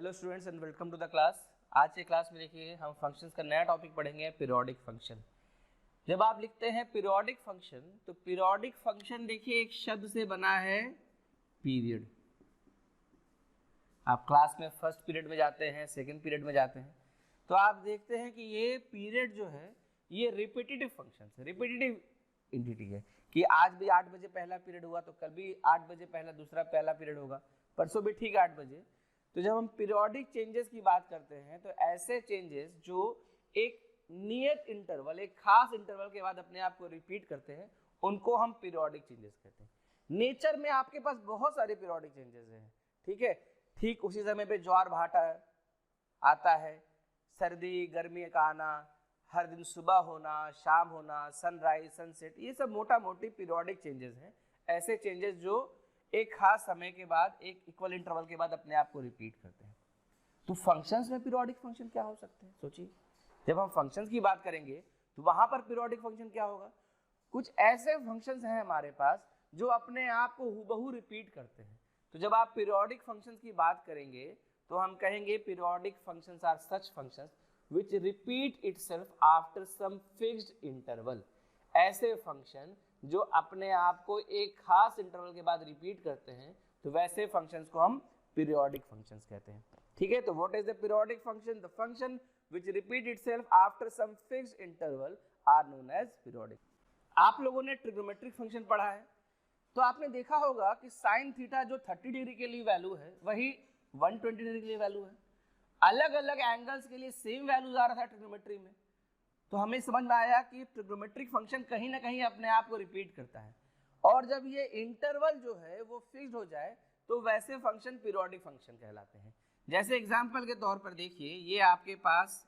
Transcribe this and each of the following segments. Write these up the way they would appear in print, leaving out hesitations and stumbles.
Hello students and welcome to the class. आज के class में देखिए हम फंक्शंस का नया टॉपिक पढ़ेंगे, पीरियोडिक फंक्शन। जब आप लिखते हैं पीरियोडिक फंक्शन तो पीरियोडिक फंक्शन देखिए एक शब्द से बना है पीरियड। आप क्लास में फर्स्ट पीरियड में जाते हैं, सेकंड पीरियड में जाते हैं तो आप देखते हैं कि ये पीरियड जो है ये रिपीटेटिव फंक्शन है, रिपीटेटिव एंटिटी है कि आज भी 8 बजे पहला पीरियड हुआ तो कल भी 8 बजे पहला पीरियड होगा, परसों भी ठीक 8 बजे। तो जब हम पीरियोडिक चेंजेस की बात करते हैं तो ऐसे चेंजेस जो एक नियत इंटरवल, एक खास इंटरवल के बाद अपने आप को रिपीट करते हैं उनको हम पीरियोडिक चेंजेस कहते हैं। नेचर में आपके पास बहुत सारे पीरियोडिक चेंजेस हैं, ठीक है। ठीक उसी समय पे ज्वार भाटा आता है, सर्दी गर्मी का आना, हर दिन सुबह होना, शाम होना, सनराइज सनसेट, ये सब मोटा मोटी पीरियोडिक चेंजेस हैं। ऐसे चेंजेस जो एक खास समय के बाद, एक इक्वल इंटरवल के बाद अपने आप को रिपीट करते हैं। तो फंक्शंस में पीरियोडिक फंक्शन क्या हो सकते हैं, सोचिए। जब हम फंक्शंस की बात करेंगे तो वहां पर पीरियोडिक फंक्शन क्या होगा। कुछ ऐसे फंक्शंस हैं हमारे पास जो अपने आप को हूबहू रिपीट करते हैं। तो जब आप पीरियोडिक फंक्शंस की बात करेंगे तो हम कहेंगे periodic functions are such functions which repeat itself after some fixed interval। ऐसे फंक्शन जो अपने आप को एक खास इंटरवल के बाद रिपीट करते हैं तो वैसे फंक्शंस को हम पीरियोडिक फंक्शंस कहते हैं, ठीक है। तो what is the periodic function? The function which repeat itself after some fixed interval are known as periodic। आप लोगों ने ट्रिग्नोमेट्रिक फंक्शन पढ़ा है तो आपने देखा होगा कि साइन थीटा जो 30 डिग्री के लिए वैल्यू है वही 120 डिग्री के लिए वैल्यू है। अलग अलग एंगल्स के लिए सेम वैल्यूज आ रहा था ट्रिग्नोमेट्री में, तो हमें समझ में आया कि ट्रिग्नोमेट्रिक फंक्शन कहीं ना कहीं अपने आप को रिपीट करता है। और जब ये इंटरवल जो है वो फिक्स्ड हो जाए तो वैसे फंक्शन पीरियोडिक फंक्शन कहलाते हैं। जैसे एग्जांपल के तौर पर देखिए, ये आपके पास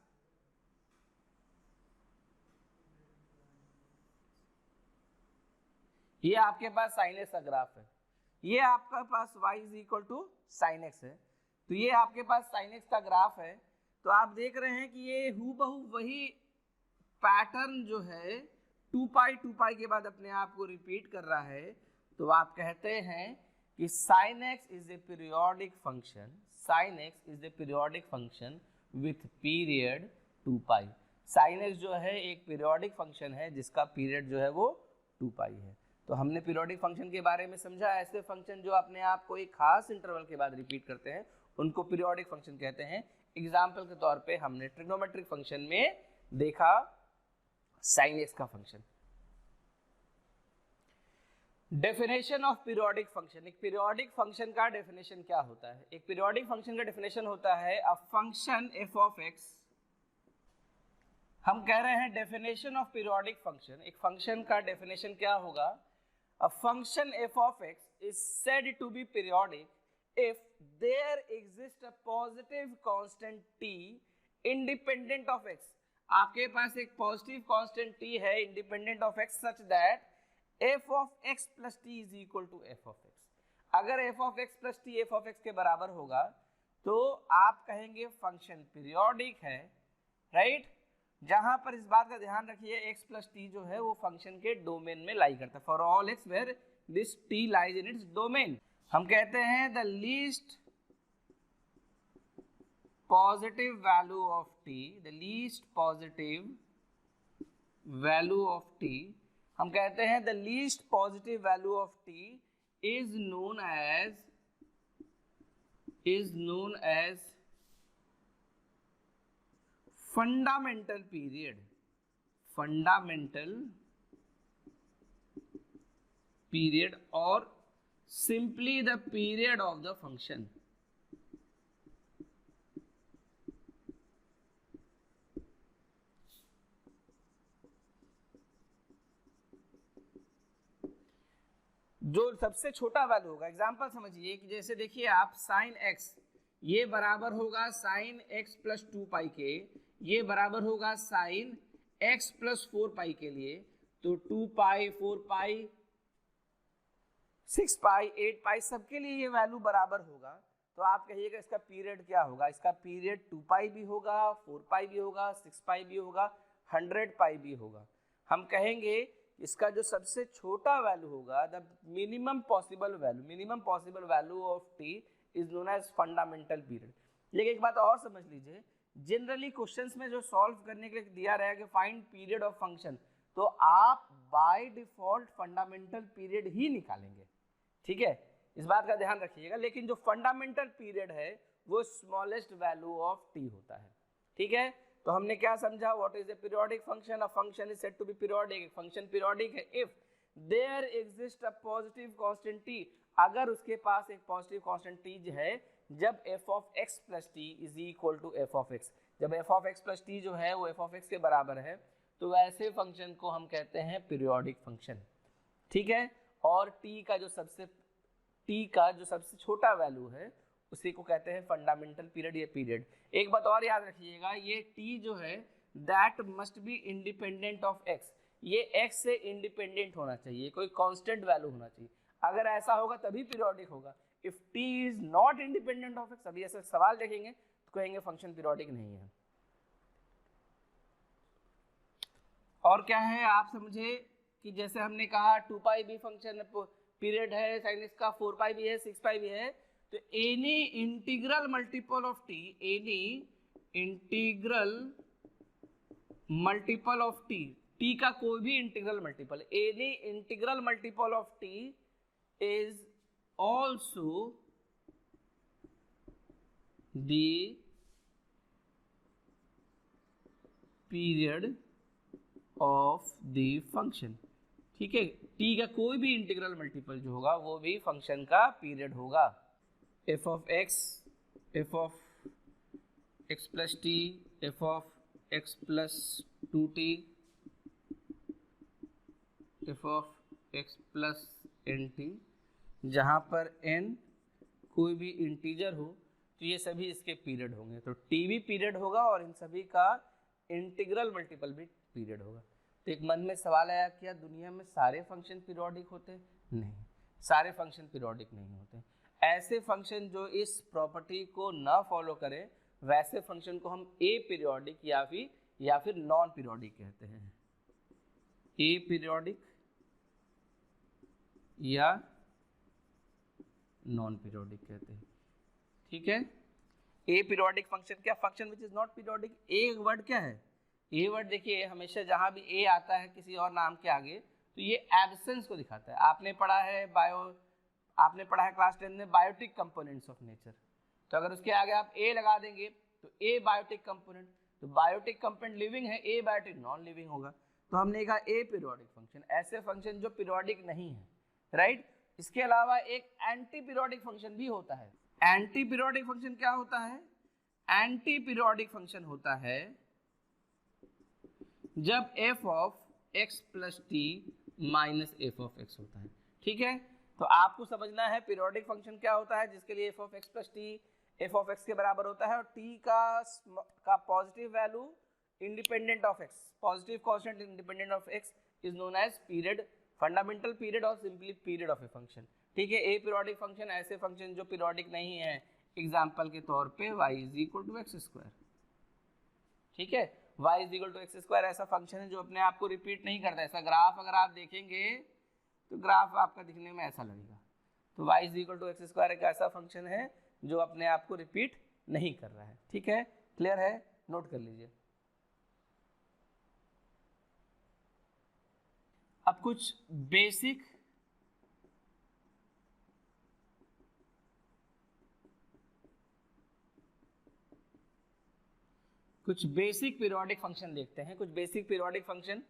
साइन एक्स का ग्राफ है, ये आपका पास y is equal to sine x है, तो ये आपके पास साइन एक्स का ग्राफ है। तो आप देख रहे हैं कि ये हूबहू वही पैटर्न जो है 2 पाई के बाद अपने आप को रिपीट कर रहा है। तो आप कहते हैं कि sine x is a periodic function, sine x is a periodic function with period 2 pi. Sine x जो है एक पीरियोडिक फंक्शन है जिसका पीरियड जो है वो 2 पाई है। तो हमने पीरियोडिक फंक्शन के बारे में समझा, ऐसे फंक्शन जो अपने आप को एक खास इंटरवल के बाद रिपीट करते हैं उनको पीरियोडिक फंक्शन कहते हैं। एग्जाम्पल के तौर पे हमने ट्रिग्नोमेट्रिक फंक्शन में देखा साइन एक्स का function. Definition of periodic function, एक पीरियोडिक फंक्शन का डेफिनेशन क्या होता है? एक पीरियोडिक फंक्शन का डेफिनेशन होता है a function f of x. हम कह रहे हैं डेफिनेशन ऑफ पीरियोडिक फंक्शन, एक फंक्शन का डेफिनेशन क्या होगा? A function f of x is said to be periodic if there exists a positive constant t independent of x। आपके पास एक पॉजिटिव कांस्टेंट t है independent of x such that f of x plus t is equal to f of x। अगर f of x plus t f of x के बराबर होगा तो आप कहेंगे फंक्शन पीरियोडिक है, राइट। जहां पर इस बात का ध्यान रखिए x plus t जो है वो फंक्शन के डोमेन में लाई करता है। For all x where this t lies in its domain। हम कहते हैं the least positive value of t, the least positive value of t, हम कहते हैं the least positive value of t is known as fundamental period, fundamental period और simply the period of the function। जो सबसे छोटा value होगा, example समझिए कि जैसे देखिए आप साइन एक्स ये बराबर होगा साइन एक्स प्लस 2 पाई के, ये बराबर होगा साइन एक्स प्लस 4 पाई के लिए। तो 2 पाई 4 पाई 6 पाई 8 पाई सबके लिए ये वैल्यू बराबर होगा। तो आप कहिएगा इसका पीरियड क्या होगा? इसका पीरियड 2 पाई भी होगा, 4 पाई भी होगा, 6 पाई भी होगा, 100 पाई भी होगा। हम कहेंगे इसका जो सबसे छोटा वैल्यू होगा the minimum possible value of t is known as fundamental period. लेकिन एक बात और समझ लीजिए, जनरली क्वेश्चंस में जो सॉल्व करने के लिए दिया रहेगा कि फाइंड पीरियड ऑफ फंक्शन, तो आप बाय डिफॉल्ट फंडामेंटल पीरियड ही निकालेंगे, ठीक है, इस बात का ध्यान रखिएगा। लेकिन जो फंडामेंटल पीरियड है वो स्मॉलेस्ट वैल्यू ऑफ टी होता है, ठीक है। तो हमने क्या समझा, what is a periodic function, a function is said to be periodic, एक फंक्शन पीरियोडिक है if there exist a positive constant t, अगर उसके पास एक पॉजिटिव कांस्टेंट टी है, जब f of x plus t is equal to f of x, जब f of x plus t जो है वो f ऑफ x के बराबर है, तो वैसे फंक्शन को हम कहते हैं पीरियोडिक फंक्शन, ठीक है। और t का जो सबसे छोटा वैल्यू है उसी को कहते हैं फंडामेंटल पीरियड या पीरियड। एक बात और याद रखिएगा, ये t जो है that must be independent of x, ये x से इंडिपेंडेंट होना चाहिए, कोई कांस्टेंट वैल्यू होना चाहिए, अगर ऐसा होगा तभी पीरियोडिक होगा। If t is not independent of x, अभी ऐसे सवाल देखेंगे तो कहेंगे फंक्शन पीरियोडिक नहीं है। और क्या है आप समझे कि जैसे हमने कहा 2 पाई बी फंक्शन पीरियड है, साइन इसका 4 पाई भी है, 6 पाई भी है, तो any integral multiple of T, any integral multiple of T, T का कोई भी integral multiple, any integral multiple of t is also the period of the function, ठीक है। टी का कोई भी इंटीग्रल मल्टीपल जो होगा वो भी फंक्शन का पीरियड होगा। F of x plus T, F of x plus 2t, F of x plus nt, जहाँ पर n कोई भी इंटीजर हो तो ये सभी इसके पीरियड होंगे, तो टी भी पीरियड होगा और इन सभी का इंटीग्रल मल्टीपल भी पीरियड होगा। तो एक मन में सवाल आया, क्या दुनिया में सारे फंक्शन पीरियोडिक होते हैं? नहीं, सारे फंक्शन पीरियोडिक नहीं होते। ऐसे फंक्शन जो इस प्रॉपर्टी को ना फॉलो करें वैसे फंक्शन को हम ए पीरियोडिक या फिर नॉन पीरियोडिक कहते हैं, ए पीरियोडिक या नॉन पीरियोडिक कहते हैं, ठीक है। ए पीरियोडिक फंक्शन क्या, function which is not periodic. A word क्या है, ए वर्ड देखिए हमेशा जहां भी ए आता है किसी और नाम के आगे तो ये एब्सेंस को दिखाता है। आपने पढ़ा है क्लास 10 में बायोटिक कंपोनेंट्स ऑफ नेचर, तो अगर उसके आगे आप ए लगा देंगे तो ए बायोटिक कंपोनेंट, तो बायोटिक कंपोनेंट लिविंग है, ए बायोटिक नॉन लिविंग होगा। तो हमने कहा ए पीरियोडिक फंक्शन, ऐसे फंक्शन जो पीरियोडिक नहीं है, राइट। इसके अलावा एक एंटी पीरियोडिक फंक्शन भी होता है। एंटी पीरियोडिक फंक्शन क्या होता है, एंटी पीरियोडिक फंक्शन होता है जब f of x plus T minus F of x होता है, ठीक है। तो आपको समझना है पीरियोडिक फंक्शन क्या होता है, जिसके लिए f of x plus T F of X के बराबर होता है और t का positive value independent of x, positive constant independent of x is known as period, fundamental period और simply period of a function, ठीक है। ए पीरियोडिक फंक्शन ऐसे फंक्शन जो पीरियोडिक नहीं है, एग्जाम्पल के तौर पे y is equal to x square, ठीक है। y is equal to x square ऐसा फंक्शन है जो अपने आप को रिपीट नहीं करता। ऐसा ग्राफ अगर आप देखेंगे तो ग्राफ आपका दिखने में ऐसा लगेगा। तो y is equal to x square एक ऐसा फंक्शन है जो अपने आप को रिपीट नहीं कर रहा है, ठीक है। क्लियर है, नोट कर लीजिए। अब कुछ बेसिक पीरियोडिक फंक्शन देखते हैं। कुछ बेसिक पीरियोडिक फंक्शन,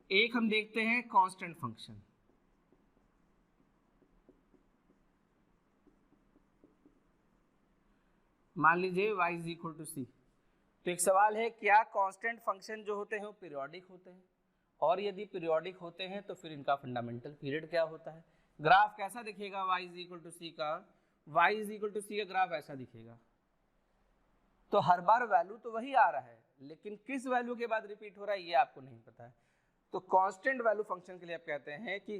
एक हम देखते हैं कांस्टेंट फंक्शन। मान लीजिए y इज इक्वल टू सी, तो एक सवाल है क्या कांस्टेंट फंक्शन जो होते हैं वो पीरियोडिक होते हैं, और यदि पीरियोडिक होते हैं तो फिर इनका फंडामेंटल पीरियड क्या होता है। ग्राफ कैसा दिखेगा y इज इक्वल टू सी का, y इज इक्वल टू सी का ग्राफ ऐसा दिखेगा। तो हर बार वैल्यू तो वही आ रहा है लेकिन किस वैल्यू के बाद रिपीट हो रहा है ये आपको नहीं पता है। तो कांस्टेंट वैल्यू फंक्शन के लिए आप कहते हैं कि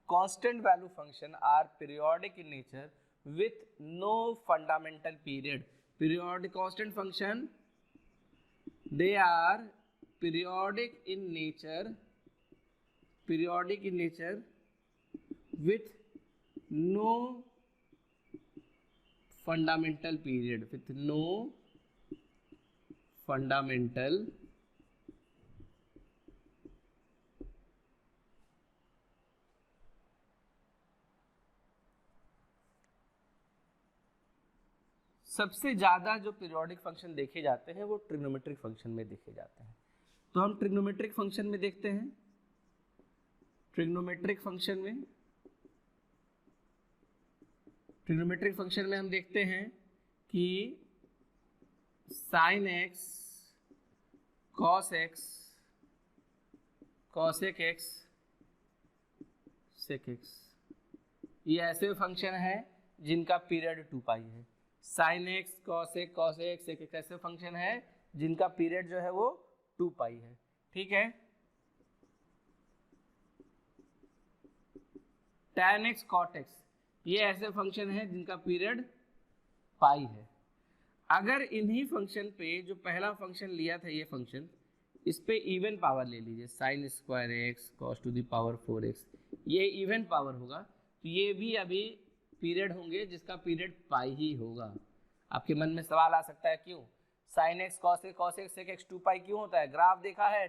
constant value function are periodic in nature with no fundamental period. Periodic constant function they are periodic in nature with no fundamental period with no fundamental सबसे ज्यादा जो पीरियोडिक फंक्शन देखे जाते हैं वो ट्रिग्नोमेट्रिक फंक्शन में देखे जाते हैं। तो हम ट्रिग्नोमेट्रिक फंक्शन में देखते हैं। ट्रिग्नोमेट्रिक फंक्शन में हम देखते हैं कि sine x cos x cosec x sec x, ये ऐसे फंक्शन है जिनका पीरियड 2 पाई है। Sine x cosec sec x ऐसे फंक्शन है जिनका पीरियड जो है वो 2 पाई है। ठीक है। tan x cot x ये ऐसे फंक्शन है जिनका पीरियड पाई है। अगर इन्हीं फंक्शन पे जो पहला फंक्शन लिया था ये फंक्शन, इस पे इवन पावर ले लीजिए, sine square x cos two the power 4x, ये इवन पावर होगा तो ये भी अभी पीरियड होंगे जिसका पीरियड पाई ही होगा। आपके मन में सवाल आ सकता है क्यों sine x cos x sec x 2 pi क्यों होता है? ग्राफ देखा है,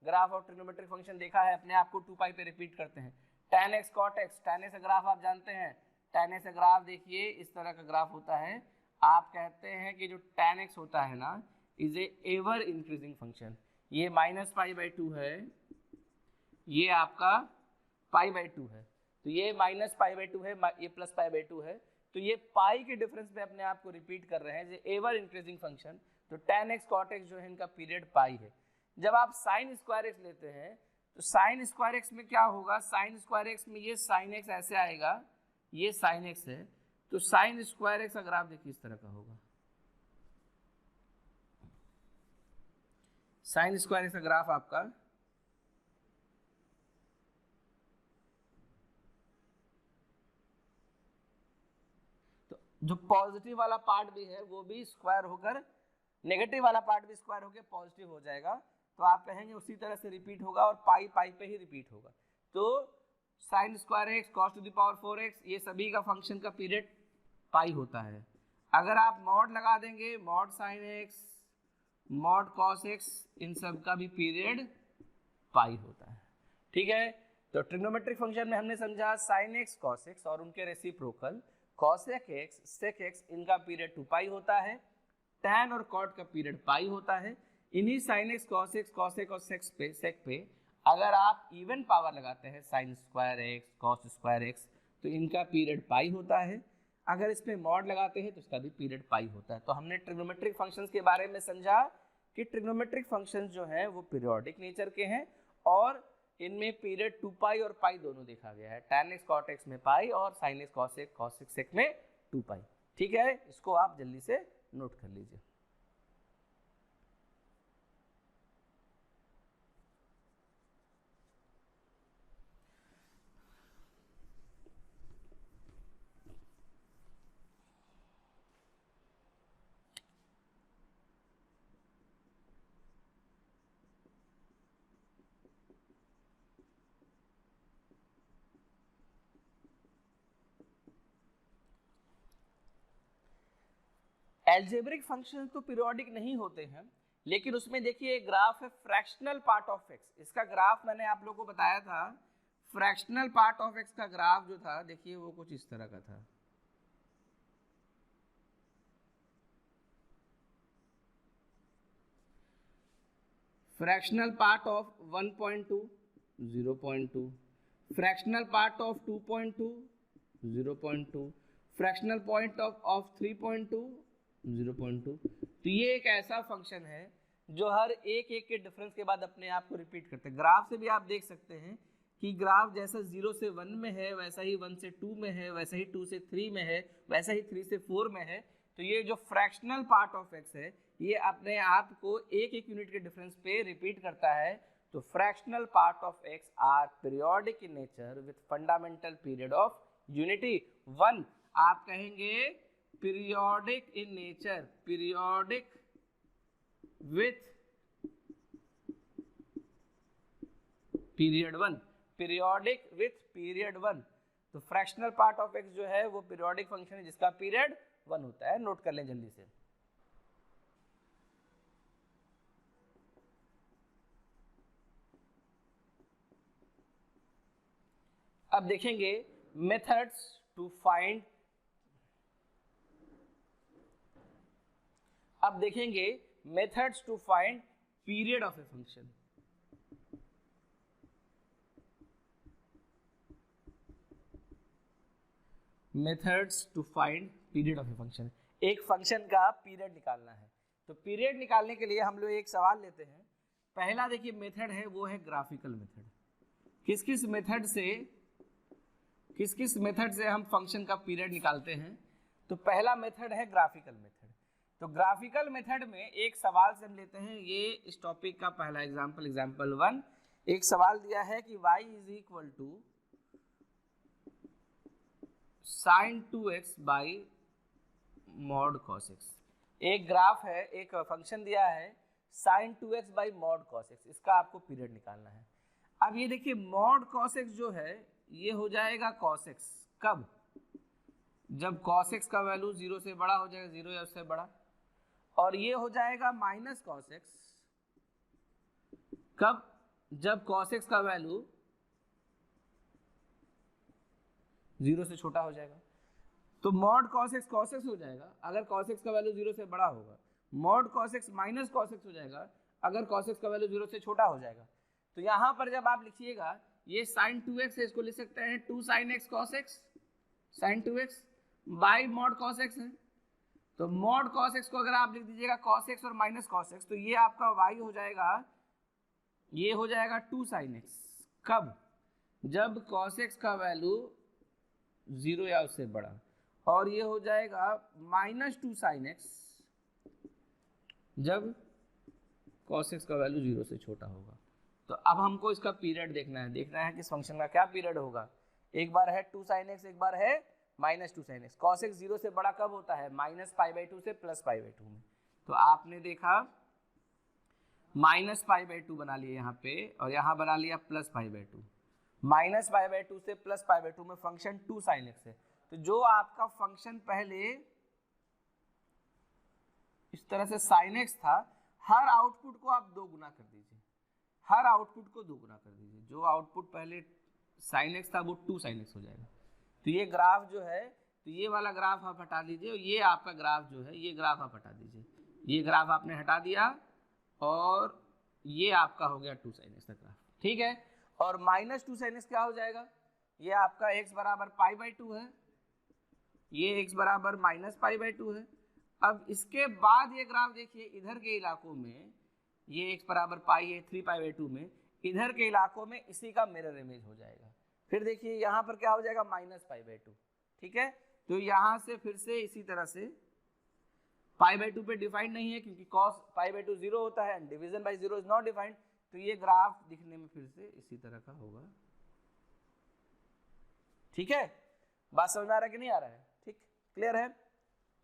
ग्राफ ऑफ ट्रिग्नोमेट्रिक फंक्शन देखा है, अपने आप को 2 पाई पे रिपीट करते हैं। tan x cot x, tan x का ग्राफ आप जानते हैं, tan x का ग्राफ देखिए इस तरह का ग्राफ होता है। आप कहते हैं कि जो tan x होता है ना is a ever increasing function. ये -π/2 है, ये आपका π/2 है, तो ये -π/2 है, ये +π/2 है, तो ये पाई के डिफरेंस पे अपने आप को रिपीट कर रहे हैं, जो एवर इंक्रीजिंग फंक्शन। तो tan x cot x जो है इनका पीरियड पाई है। जब आप साइन स्क्वायर एक्स लेते हैं तो साइन स्क्वायर एक्स में क्या होगा? साइन स्क्वायर एक्स में ये साइन एक्स ऐसे आएगा, ये साइन एक्स है, तो साइन स्क्वायर एक्स का ग्राफ देखिए इस तरह का होगा। साइन स्क्वायर एक्स का ग्राफ आपका तो जो पॉजिटिव वाला पार्ट भी है वो भी स्क्वायर होकर, नेगेटिव वाला पार्ट भी स्क्वायर होकर पॉजिटिव हो जाएगा। तो आप कहेंगे उसी तरह से रिपीट होगा और पाई पाई पे ही रिपीट होगा। तो sine square x cos two the power 4x ये सभी का फंक्शन का पीरियड पाई होता है। अगर आप मॉड लगा देंगे, mod sine X mod cos X, इन सब का भी पीरियड पाई होता है। ठीक है। तो ट्रिग्नोमेट्रिक फंक्शन में हमने समझा साइन एक्स कॉस एक्स और उनके reciprocal cosec x sec x, इनका पीरियड 2 पाई होता है। tan और cot का पीरियड पाई होता है। इन्हीं sign x cos x cosec और सेक पे अगर आप इवन पावर लगाते हैं sine square x cos square x तो इनका पीरियड पाई होता है। अगर इस पे मॉड लगाते हैं तो इसका भी पीरियड पाई होता है। तो हमने ट्रिग्नोमेट्रिक फंक्शंस के बारे में समझा कि ट्रिग्नोमेट्रिक फंक्शंस जो हैं वो पीरियोडिक नेचर के हैं और इनमें पीरियड 2 पाई और पाई दोनों देखा गया है। tan x cot x में पाई और sin x cos x sec में 2 पाई। ठीक है, इसको आप जल्दी से नोट कर लीजिए। एल्जेब्रिक फंक्शन तो पीरियोडिक नहीं होते हैं, लेकिन उसमें देखिए एक ग्राफ है फ्रैक्शनल पार्ट ऑफ एक्स। इसका ग्राफ मैंने आप लोगों को बताया था, फ्रैक्शनल पार्ट ऑफ एक्स का ग्राफ जो था देखिए वो कुछ इस तरह का था। Fractional part of 1.2 0.2, fractional part of 2.2 0.2, fractional point of 3.2 0.2। तो ये एक ऐसा फंक्शन है जो हर एक के डिफरेंस के बाद अपने आप को रिपीट करते हैं। ग्राफ से भी आप देख सकते हैं कि ग्राफ जैसा 0 से 1 में है, वैसा ही 1 से 2 में है, वैसा ही 2 से 3 में है, वैसा ही 3 से 4 में है। तो ये जो फ्रैक्शनल पार्ट ऑफ एक्स है ये अपने आप को एक यूनिट के डिफरेंस पे रिपीट करता है। तो fractional part of x are periodic in nature with fundamental period of unity 1। आप कहेंगे periodic in nature, periodic with period 1, periodic with period 1। तो फ्रैक्शनल पार्ट ऑफ एक्स जो है वो पीरियोडिक फंक्शन है जिसका पीरियड 1 होता है, नोट कर लें जल्दी से। अब देखेंगे मेथड्स टू फाइंड, अब देखेंगे methods to find period of a function. Methods to find period of a function, एक फंक्शन का पीरियड निकालना है। तो पीरियड निकालने के लिए हम लोग एक सवाल लेते हैं। पहला देखिए मेथड है वो है ग्राफिकल मेथड। किस किस मेथड से हम फंक्शन का पीरियड निकालते हैं? तो पहला मेथड है ग्राफिकल मेथड। तो ग्राफिकल मेथड में एक सवाल से हम लेते हैं, ये इस टॉपिक का पहला एग्जाम्पल 1। एक सवाल दिया है कि y is equal to sin 2x by mod cos x। एक ग्राफ है, एक फंक्शन दिया है sin 2x by mod cos x, इसका आपको पीरियड निकालना है। अब ये देखिए मॉड cos x जो है ये हो जाएगा cos x, कब? जब cos x का वैल्यू 0 से बड़ा हो जाएगा, 0 या उससे बड़ा। और ये हो जाएगा माइनस cos x, कब? जब cos x का वैल्यू 0 से छोटा हो जाएगा। तो मॉड cos x हो जाएगा अगर cos x का वैल्यू 0 से बड़ा होगा, mod cos x minus cos x हो जाएगा अगर cos x का वैल्यू 0 से छोटा हो जाएगा। तो यहाँ पर जब आप लिखिएगा ये sin 2x है, इसको लिख सकते हैं 2 sin x cos x, sin 2x by mod cos x है। तो मॉड cos x को अगर आप लिख दीजिएगा cos x और माइनस cos x, तो ये आपका y हो जाएगा, ये हो जाएगा 2 sin x, कब? जब cos x का वैल्यू 0 या उससे बड़ा। और ये हो जाएगा माइनस 2 sin x जब cos x का वैल्यू 0 से छोटा होगा। तो अब हमको इसका पीरियड देखना है कि इस फंक्शन का क्या पीरियड होगा। एक बार है 2 sin x, एक बार है minus 2 sin x। cos x 0 से बड़ा कब होता है? माइनस π/2 से प्लस π/2 में। तो आपने देखा माइनस π/2 बना लिया यहाँ पे और यहाँ बना लिया प्लस π/2। माइनस π/2 से प्लस π/2 में फंक्शन 2 sin x है। तो जो आपका फंक्शन पहले इस तरह से sin x था, हर आउटपुट को आप 2 गुना कर दीजिए, हर आउटपुट को 2 गुना कर दीजिए। जो आउटपुट पहले sin x था वो 2 sin x हो जाएगा। तो ये ग्राफ जो है, तो ये वाला ग्राफ आप हटा दीजिए और ये आपका ग्राफ जो है, ये ग्राफ आप हटा दीजिए। ये ग्राफ आपने हटा दिया और ये आपका हो गया 2 sin x का ग्राफ, ठीक है। और माइनस 2 sin x क्या हो जाएगा? ये आपका x बराबर π/2 है, ये x बराबर माइनस π/2 है। अब इसके बाद ये ग्राफ देखिए, इधर के इलाकों में ये x बराबर पाई है 3π/2 में, इधर के इलाकों में इसी का मिरर इमेज हो जाएगा। फिर देखिए यहाँ पर क्या हो जाएगा? माइनस π/2, ठीक है। तो यहाँ से फिर से इसी तरह से π/2 पे डिफाइंड नहीं है क्योंकि cos π/2 0 होता है and division bye 0 is not defined. तो ये ग्राफ दिखने में फिर से इसी तरह का होगा, ठीक है। बात समझ में आ रहा है कि नहीं आ रहा है? ठीक, क्लियर है।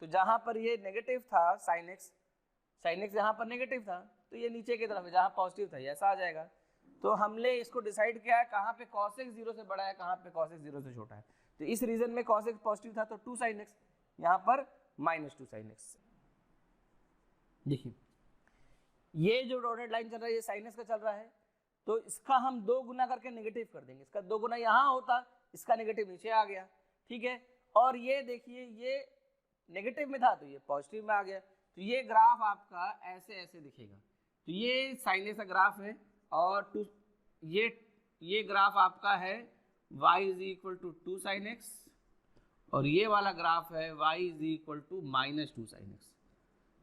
तो जहां पर ये नेगेटिव था sin x यहाँ पर नेगेटिव था, तो ये नीचे की तरफ है, जहां पॉजिटिव था ये ऐसा आ जाएगा। तो हमने इसको डिसाइड किया है कहाँ पे cos x 0 से बड़ा है, कहाँ पे cos x 0 से छोटा है। तो इस रीजन में cos x पॉजिटिव था तो 2 sin x, यहाँ पर माइनस 2 sin x। देखिए ये जो डॉटेड लाइन चल रहा है ये sin x का चल रहा है, तो इसका हम 2 गुना करके नेगेटिव कर देंगे। इसका 2 गुना यहाँ होता, इसका नेगेटिव नीचे आ गया, ठीक है। और ये देखिए ये नेगेटिव में था तो ये पॉजिटिव में आ गया। तो ये ग्राफ आपका ऐसे ऐसे दिखेगा। तो ये sin x का ग्राफ है और ये ग्राफ आपका है y is equal to 2 sin x और ये वाला ग्राफ है y is equal to minus 2 sin x।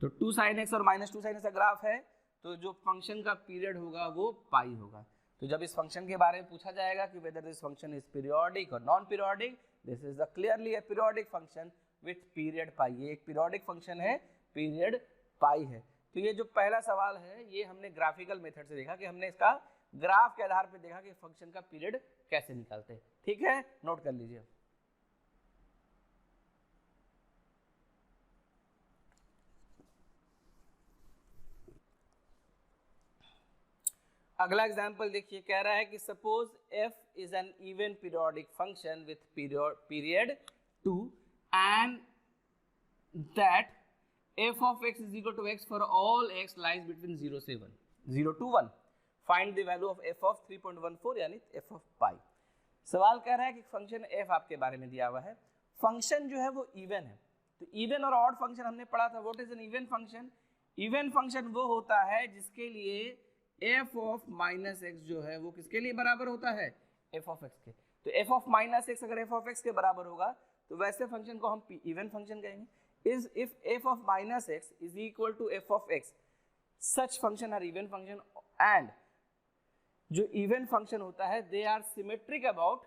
तो 2 sin x और माइनस 2 sin x का ग्राफ है, तो जो फंक्शन का पीरियड होगा वो पाई होगा। तो जब इस फंक्शन के बारे में पूछा जाएगा कि whether this function is periodic और non periodic, this is the clearly a periodic function with period pi. ये एक पीरियोडिक फंक्शन है, पीरियड पाई है। तो ये जो पहला सवाल है ये हमने ग्राफिकल मेथड से देखा कि हमने इसका ग्राफ के आधार पर देखा कि फंक्शन का पीरियड कैसे निकालते हैं, ठीक है। नोट कर लीजिए। अगला एग्जाम्पल देखिए, कह रहा है कि suppose f is an even periodic function with period 2 and that f of x is equal to x for all x lies between 0 से 1, 0 to 1. Find the value of f of 3.14 यानी f of pi. सवाल कह रहा है कि function f आपके बारे में दिया हुआ है, फंक्शन जो है वो इवन है. तो इवन और ऑड फंक्शन हमने पढ़ा था. What is an even function? Even function वो होता है जिसके लिए f ऑफ माइनस एक्स जो है वो किसके लिए बराबर होता है? f ऑफ x के. तो f ऑफ माइनस एक्स अगर f ऑफ x के बराबर होगा तो वैसे फंक्शन को हम इवन फंक्शन कहेंगे. Is if f of minus x is equal to f of x, such function are even function. And जो इवन फंक्शन होता है they are symmetric about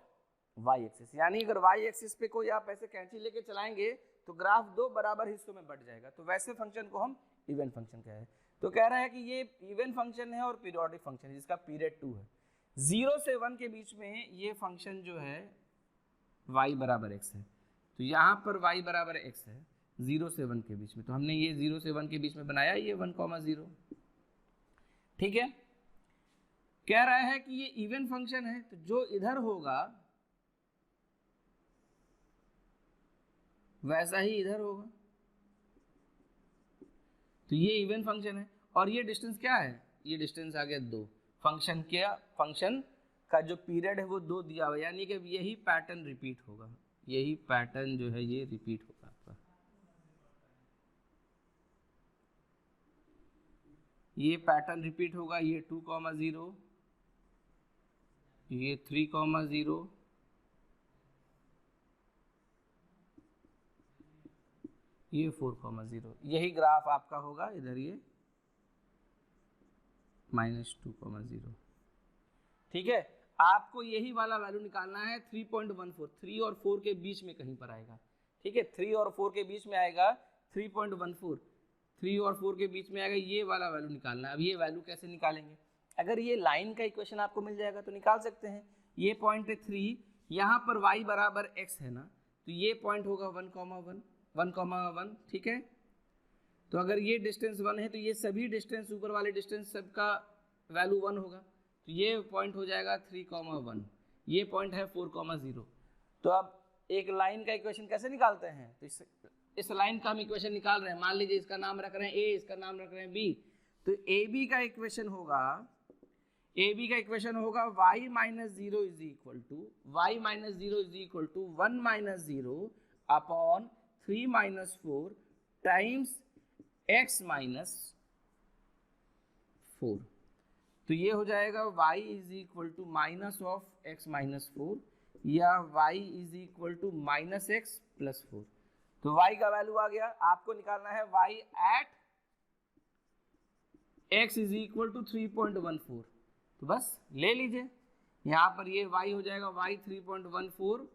y axis. यानी अगर y एक्सिस पे कोई आप ऐसे कैंची लेके चलाएंगे तो ग्राफ दो बराबर हिस्सों में बट जाएगा. तो वैसे फंक्शन को हम इवन फंक्शन कह रहे हैं. तो कह रहा है कि ये इवन फंक्शन है और पीरियोडिक फंक्शन है जिसका पीरियड 2 है. 0 से 1 के बीच में ये फंक्शन जो है y बराबर x है. तो यहाँ पर y बराबर x है 0 से 1 के बीच में. तो हमने ये 0 से 1 के बीच में बनाया ये 1,0. ठीक है. कह रहा है कि ये इवन फंक्शन है तो जो इधर होगा वैसा ही इधर होगा. तो ये इवन फंक्शन है और ये डिस्टेंस क्या है? ये डिस्टेंस आ गया 2. फंक्शन का जो पीरियड है वो 2 दिया हुआ है. यानी कि यही पैटर्न रिपीट होगा. यही पैटर्न जो है ये रिपीट होगा आपका. ये पैटर्न रिपीट होगा. ये 2,0, ये 3,0, ये 4,0. यही ग्राफ आपका होगा इधर ये -2,0. ठीक है. आपको यही वाला वैल्यू निकालना है 3.14. 3 और 4 के बीच में कहीं पर आएगा. ठीक है. 3 और 4 के बीच में आएगा 3.14. 3 और 4 के बीच में आएगा ये वाला वैल्यू निकालना है. अब ये वैल्यू कैसे निकालेंगे? अगर ये लाइन का इक्वेशन आपको मिल जाएगा तो निकाल सकते हैं. ये पॉइंट है 3, यहाँ पर y बराबर x है ना, तो ये पॉइंट होगा 1,1. ठीक है. तो अगर ये डिस्टेंस 1 है तो ये सभी डिस्टेंस ऊपर वाले डिस्टेंस सबका वैल्यू 1 होगा. तो ये पॉइंट हो जाएगा 3,1. ये पॉइंट है 4,0. तो अब एक लाइन का इक्वेशन कैसे निकालते हैं? तो इस लाइन का हम इक्वेशन निकाल रहे हैं. मान लीजिए इसका नाम रख रहे हैं a, इसका नाम रख रहे हैं b. तो ab का इक्वेशन होगा y minus 0 is equal to 1 minus 0 upon 3 minus 4 times x minus 4. तो ये हो जाएगा y is equal to minus of x minus 4 या y is equal to minus x plus 4. तो y का वैल्यू आ गया. आपको निकालना है y at x is equal to 3.14. तो बस ले लीजिए. यहाँ पर ये y हो जाएगा y 3.14,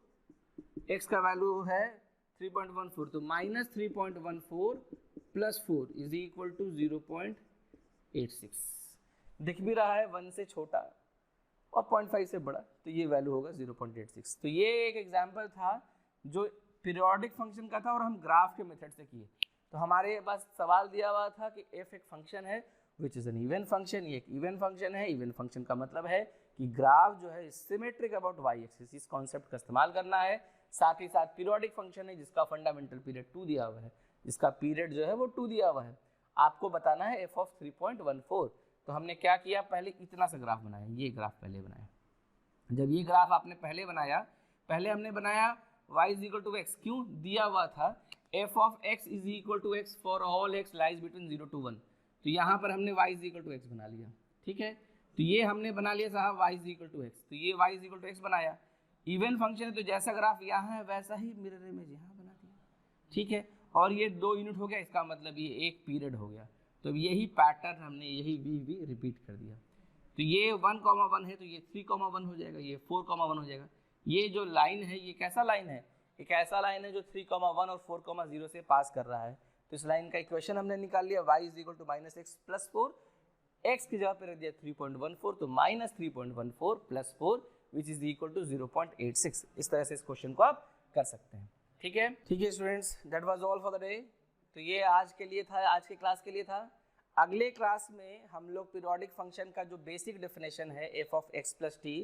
x का वैल्यू है 3.14. तो minus 3.14 plus 4 is equal to 0.86. दिख भी रहा है 1 से छोटा और 0.5 से बड़ा, तो ये वैल्यू होगा 0.86. तो ये एक एग्जाम्पल था जो पीरियोडिक फंक्शन का था और हम ग्राफ के मेथड से किए. तो हमारे पास सवाल दिया हुआ था कि f एक फंक्शन है which is an even function. ये एक इवन फंक्शन है. इवन फंक्शन का मतलब है कि ग्राफ जो है सिमेट्रिक अबाउट y एक्सिस. इस कॉन्सेप्ट का इस्तेमाल करना है. साथ ही साथ पीरियोडिक फंक्शन है जिसका फंडामेंटल पीरियड 2 दिया हुआ है, जिसका पीरियड जो है वो 2 दिया हुआ है. आपको बताना है f ऑफ 3.14. तो हमने क्या किया, पहले इतना सा ग्राफ बनाया. ये ग्राफ पहले बनाया. जब ये ग्राफ आपने पहले बनाया, पहले हमने बनाया y is equal to x. क्यों दिया हुआ था f of x is equal to x for all x lies between 0 to 1. तो यहाँ पर हमने y is equal to x बना लिया. ठीक है. तो ये हमने बना लिया साहब y is equal to x. तो ये y is equal to x बनाया. इवन फंक्शन है तो जैसा ग्राफ यहाँ है वैसा ही मिरर इमेज यहाँ बना दिया. ठीक है. और ये 2 यूनिट हो गया, इसका मतलब ये एक पीरियड हो गया. तो यही पैटर्न हमने यही भी रिपीट कर दिया. तो ये 1,1 है तो ये 3,1 हो जाएगा, ये 4,1 हो जाएगा. ये जो लाइन है ये कैसा लाइन है? एक ऐसा लाइन है जो 3,1 और 4,0 से पास कर रहा है. तो इस लाइन का इक्वेशन हमने निकाल लिया. y is equal to minus x plus 4. x की जगह पे रख दिया 3.14, तो minus 3.14 plus 4 which is equal to 0.86. इस तरह से इस क्वेश्चन को आप कर सकते हैं. ठीक है. ठीक है students, that was all for the day. तो ये आज के लिए था, आज के क्लास के लिए था. अगले क्लास में हम लोग पीरियोडिक फंक्शन का जो बेसिक डेफिनेशन है f of x plus t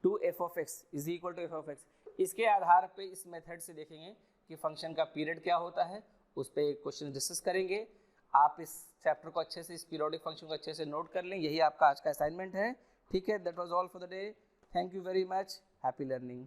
to f of x is equal to f of x, इसके आधार पे इस मेथड से देखेंगे कि फंक्शन का पीरियड क्या होता है उस पर क्वेश्चन डिस्कस करेंगे। आप इस चैप्टर को अच्छे से, इस पीरियोडिक फंक्शन को अच्छे से नोट कर लें, यही आपका आज का असाइनमेंट है। ठीक है, that was all for the day. Thank you very much, happy learning.